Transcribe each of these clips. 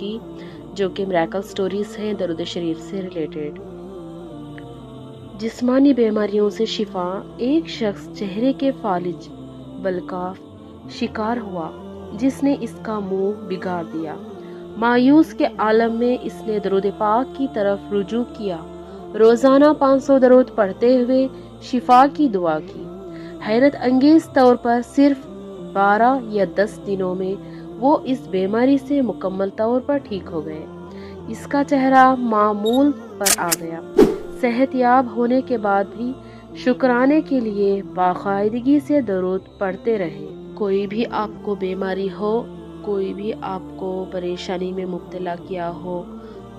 گی جو کہ میریکل سٹوریز ہیں درود شریف سے ریلیٹڈ۔ جسمانی بیماریوں سے شفا۔ ایک شخص چہرے کے فالج بلکاف شکار ہوا جس نے اس کا منہ بگاڑ دیا۔ مایوس کے عالم میں اس نے درود پاک کی طرف رجوع کیا، روزانہ 500 درود پڑھتے ہوئے شفا کی دعا کی۔ حیرت انگیز طور پر صرف 12 یا 10 دنوں میں وہ اس بیماری سے مکمل طور پر ٹھیک ہو گئے۔ اس کا چہرہ معمول پر آ گیا۔ صحت یاب ہونے کے بعد بھی شکرانے کے لیے باقاعدگی سے درود پڑھتے رہے۔ کوئی بھی آپ کو بیماری ہو، کوئی بھی آپ کو پریشانی میں مبتلا کیا ہو،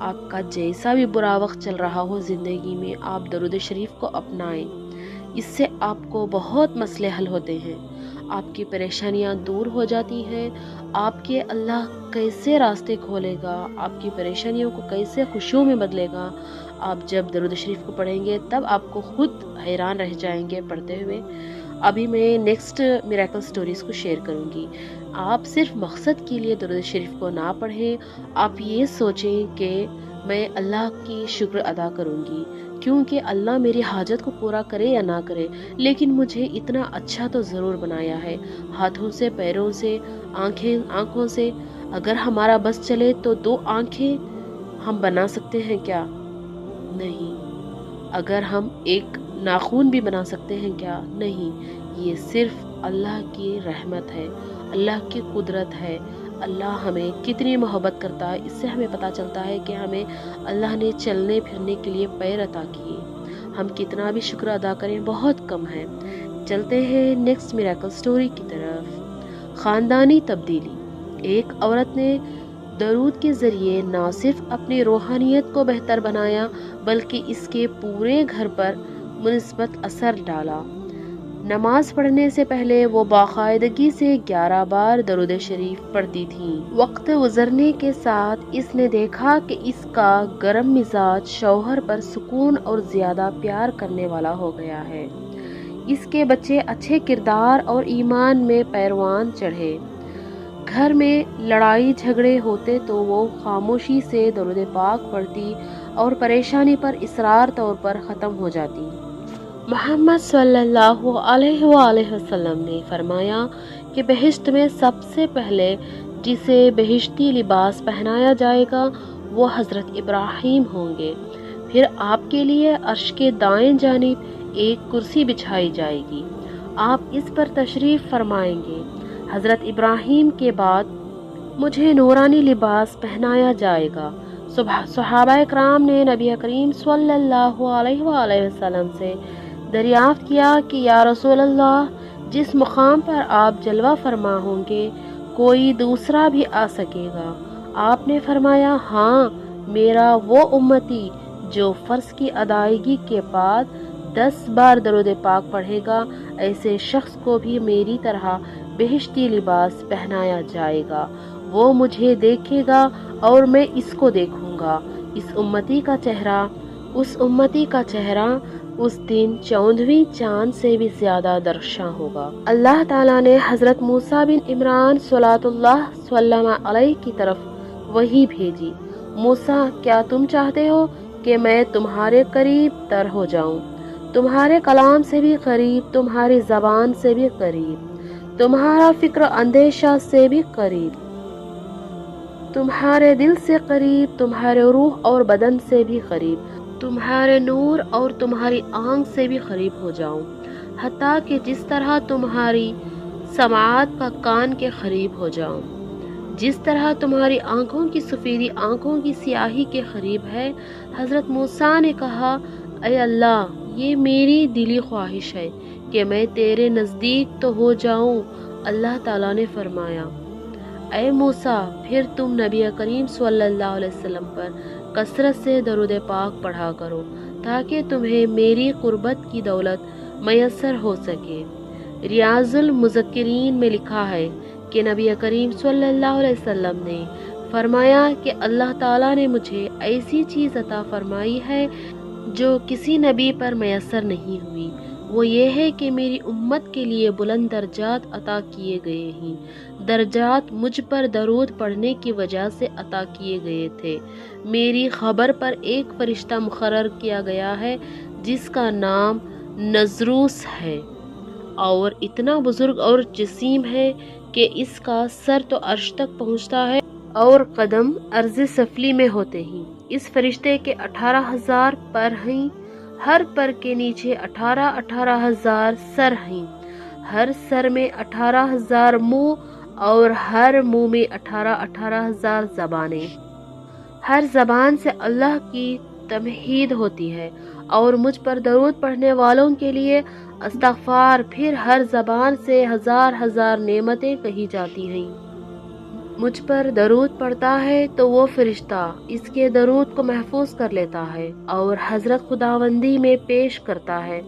آپ کا جیسا بھی برا وقت چل رہا ہو زندگی میں، آپ درود شریف کو اپنائیں۔ اس سے آپ کو بہت مسئلے حل ہوتے ہیں، آپ کی پریشانیاں دور ہو جاتی ہیں۔ آپ کے اللہ کیسے راستے کھولے گا، آپ کی پریشانیوں کو کیسے خوشیوں میں بدلے گا۔ آپ جب درود شریف کو پڑھیں گے تب آپ کو خود حیران رہ جائیں گے پڑھتے ہوئے۔ ابھی میں نیکسٹ میریکل سٹوریز کو شیئر کروں گی۔ آپ صرف مقصد کے لیے درود شریف کو نہ پڑھیں، آپ یہ سوچیں کہ میں اللہ کی شکر ادا کروں گی کیونکہ اللہ میری حاجت کو پورا کرے یا نہ کرے، لیکن مجھے اتنا اچھا تو ضرور بنایا ہے، ہاتھوں سے، پیروں سے، آنکھوں سے۔ اگر ہمارا بس چلے تو 2 آنکھیں ہم بنا سکتے ہیں کیا؟ نہیں۔ اگر ہم ایک ناخن بھی بنا سکتے ہیں کیا؟ نہیں۔ یہ صرف اللہ کی رحمت ہے، اللہ کی قدرت ہے۔ اللہ ہمیں کتنی محبت کرتا ہے، اس سے ہمیں پتہ چلتا ہے کہ ہمیں اللہ نے چلنے پھرنے کے لیے پیر عطا کیے۔ ہم کتنا بھی شکر ادا کریں بہت کم ہے۔ چلتے ہیں نیکسٹ میریکل سٹوری کی طرف۔ خاندانی تبدیلی۔ ایک عورت نے درود کے ذریعے نہ صرف اپنی روحانیت کو بہتر بنایا بلکہ اس کے پورے گھر پر مثبت اثر ڈالا۔ نماز پڑھنے سے پہلے وہ باقاعدگی سے 11 بار درود شریف پڑھتی تھیں۔ وقت گزرنے کے ساتھ اس نے دیکھا کہ اس کا گرم مزاج شوہر پر سکون اور زیادہ پیار کرنے والا ہو گیا ہے۔ اس کے بچے اچھے کردار اور ایمان میں پیروان چڑھے۔ گھر میں لڑائی جھگڑے ہوتے تو وہ خاموشی سے درود پاک پڑھتی اور پریشانی پر اصرار طور پر ختم ہو جاتی۔ محمد صلی اللہ علیہ وآلہ وسلم نے فرمایا کہ بہشت میں سب سے پہلے جسے بہشتی لباس پہنایا جائے گا وہ حضرت ابراہیم ہوں گے، پھر آپ کے لیے عرش کے دائیں جانب ایک کرسی بچھائی جائے گی، آپ اس پر تشریف فرمائیں گے۔ حضرت ابراہیم کے بعد مجھے نورانی لباس پہنایا جائے گا۔ صحابہ کرام نے نبی کریم صلی اللہ علیہ وآلہ وسلم سے دریافت کیا کہ یا رسول اللہ، جس مقام پر آپ جلوہ فرما ہوں گے کوئی دوسرا بھی آ سکے گا؟ آپ نے فرمایا ہاں، میرا وہ امتی جو فرض کی ادائیگی کے بعد 10 بار درود پاک پڑھے گا، ایسے شخص کو بھی میری طرح بہشتی لباس پہنایا جائے گا۔ وہ مجھے دیکھے گا اور میں اس کو دیکھوں گا۔ اس امتی کا چہرہ اس دن 14ویں چاند سے بھی زیادہ درخشاں ہوگا۔ اللہ تعالیٰ نے حضرت موسیٰ بن عمران صلوات اللہ وسلم علیہ کی طرف وحی بھیجی۔ موسیٰ، کیا تم چاہتے ہو کہ میں تمہارے قریب تر ہو جاؤں؟ تمہارے کلام سے بھی قریب، تمہاری زبان سے بھی قریب، تمہارا فکر اندیشہ سے بھی قریب، تمہارے دل سے قریب، تمہارے روح اور بدن سے بھی قریب، تمہارے نور اور تمہاری آنکھ سے بھی قریب ہو جاؤں، حتیٰ کہ جس طرح تمہاری سماعت کا کان کے قریب ہو جاؤں، جس طرح تمہاری آنکھوں کی سفیدی آنکھوں کی سیاہی کے قریب ہے۔ حضرت موسیٰ نے کہا، اے اللہ، یہ میری دلی خواہش ہے کہ میں تیرے نزدیک تو ہو جاؤں۔ اللہ تعالیٰ نے فرمایا، اے موسیٰ، پھر تم نبی کریم صلی اللہ علیہ وسلم پر کثرت سے درود پاک پڑھا کرو تاکہ تمہیں میری قربت کی دولت میسر ہو سکے۔ ریاض المذکرین میں لکھا ہے کہ نبی کریم صلی اللہ علیہ وسلم نے فرمایا کہ اللہ تعالیٰ نے مجھے ایسی چیز عطا فرمائی ہے جو کسی نبی پر میسر نہیں ہوئی۔ وہ یہ ہے کہ میری امت کے لیے بلند درجات عطا کیے گئے ہیں۔ درجات مجھ پر درود پڑھنے کی وجہ سے عطا کیے گئے تھے۔ میری خبر پر ایک فرشتہ مقرر کیا گیا ہے جس کا نام نزروس ہے، اور اتنا بزرگ اور جسیم ہے کہ اس کا سر تو عرش تک پہنچتا ہے اور قدم عرض سفلی میں ہوتے ہیں۔ اس فرشتے کے 18,000 پر ہیں، ہر پر کے نیچے 18,000 سر ہیں، ہر سر میں 18,000 منہ اور ہر منہ میں 18,000 زبانیں۔ ہر زبان سے اللہ کی تمہید ہوتی ہے اور مجھ پر درود پڑھنے والوں کے لیے استغفار، پھر ہر زبان سے ہزار ہزار نعمتیں کہی جاتی ہیں۔ مجھ پر درود پڑھتا ہے تو وہ فرشتہ اس کے درود کو محفوظ کر لیتا ہے اور حضرت خداوندی میں پیش کرتا ہے۔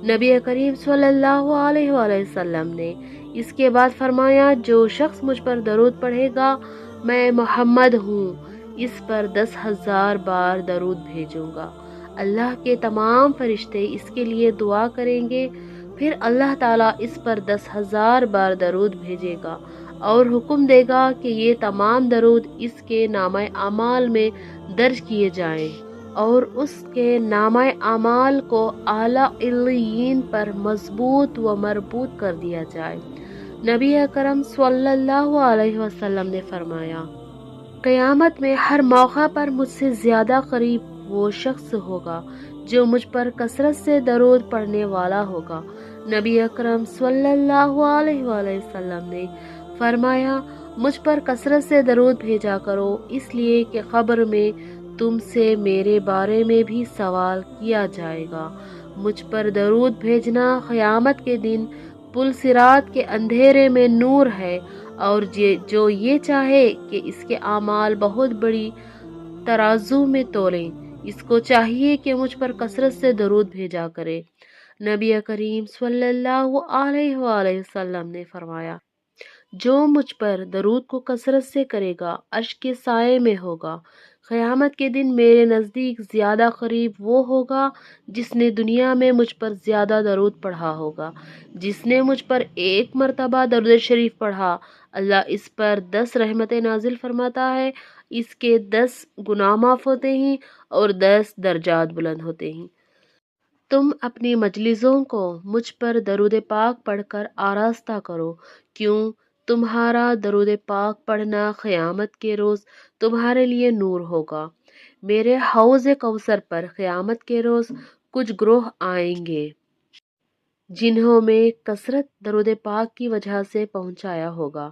نبی کریم صلی اللہ علیہ وآلہ وسلم نے اس کے بعد فرمایا، جو شخص مجھ پر درود پڑھے گا، میں محمد ہوں، اس پر 10,000 بار درود بھیجوں گا۔ اللہ کے تمام فرشتے اس کے لیے دعا کریں گے، پھر اللہ تعالیٰ اس پر 10,000 بار درود بھیجے گا اور حکم دے گا کہ یہ تمام درود اس کے نامہ اعمال میں درج کیے جائیں اور اس کے نامہ اعمال کو اعلیٰ علیین پر مضبوط و مربوط کر دیا جائے۔ نبی اکرم صلی اللہ علیہ وسلم نے فرمایا، قیامت میں ہر موقع پر مجھ سے زیادہ قریب وہ شخص ہوگا جو مجھ پر کثرت سے درود پڑھنے والا ہوگا۔ نبی اکرم صلی اللہ علیہ وآلہ وسلم نے فرمایا، مجھ پر کثرت سے درود بھیجا کرو، اس لیے کہ قبر میں تم سے میرے بارے میں بھی سوال کیا جائے گا۔ مجھ پر درود بھیجنا قیامت کے دن پل صراط کے اندھیرے میں نور ہے، اور جو یہ چاہے کہ اس کے اعمال بہت بڑی ترازو میں تولیں، اس کو چاہیے کہ مجھ پر کثرت سے درود بھیجا کرے۔ نبی کریم صلی اللہ علیہ وآلہ وسلم نے فرمایا، جو مجھ پر درود کو کثرت سے کرے گا عرش کے سائے میں ہوگا۔ قیامت کے دن میرے نزدیک زیادہ قریب وہ ہوگا جس نے دنیا میں مجھ پر زیادہ درود پڑھا ہوگا۔ جس نے مجھ پر ایک مرتبہ درود شریف پڑھا، اللہ اس پر 10 رحمتیں نازل فرماتا ہے، اس کے 10 گناہ معاف ہوتے ہیں اور 10 درجات بلند ہوتے ہیں۔ تم اپنی مجلسوں کو مجھ پر درود پاک پڑھ کر آراستہ کرو، کیوں تمہارا درود پاک پڑھنا قیامت کے روز تمہارے لیے نور ہوگا۔ میرے حوض کوثر پر قیامت کے روز کچھ گروہ آئیں گے جنہوں میں کثرت درود پاک کی وجہ سے پہنچایا ہوگا۔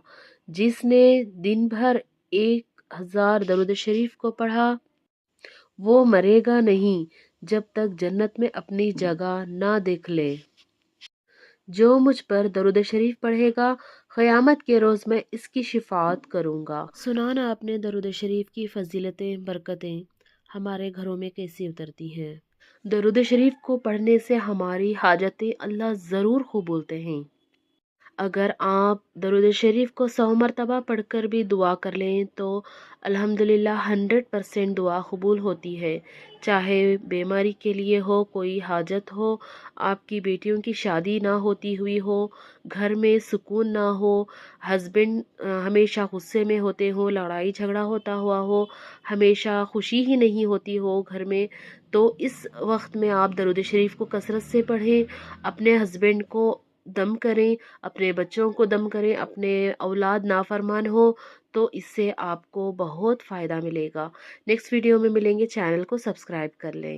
جس نے دن بھر 1,000 درود شریف کو پڑھا، وہ مرے گا نہیں جب تک جنت میں اپنی جگہ نہ دیکھ لے۔ جو مجھ پر درود شریف پڑھے گا، قیامت کے روز میں اس کی شفاعت کروں گا۔ سنانا اپنے درود شریف کی فضیلتیں، برکتیں ہمارے گھروں میں کیسی اترتی ہیں۔ درود شریف کو پڑھنے سے ہماری حاجتیں اللہ ضرور قبولتے ہیں۔ اگر آپ درود شریف کو 100 مرتبہ پڑھ کر بھی دعا کر لیں تو الحمدللہ 100% دعا قبول ہوتی ہے۔ چاہے بیماری کے لیے ہو، کوئی حاجت ہو، آپ کی بیٹیوں کی شادی نہ ہوتی ہوئی ہو، گھر میں سکون نہ ہو، ہسبینڈ ہمیشہ غصے میں ہوتے ہو، لڑائی جھگڑا ہوتا ہوا ہو، ہمیشہ خوشی ہی نہیں ہوتی ہو گھر میں، تو اس وقت میں آپ درود شریف کو کثرت سے پڑھیں، اپنے ہسبینڈ کو دم کریں، اپنے بچوں کو دم کریں، اپنے اولاد نافرمان ہو تو اس سے آپ کو بہت فائدہ ملے گا۔ نیکسٹ ویڈیو میں ملیں گے، چینل کو سبسکرائب کر لیں۔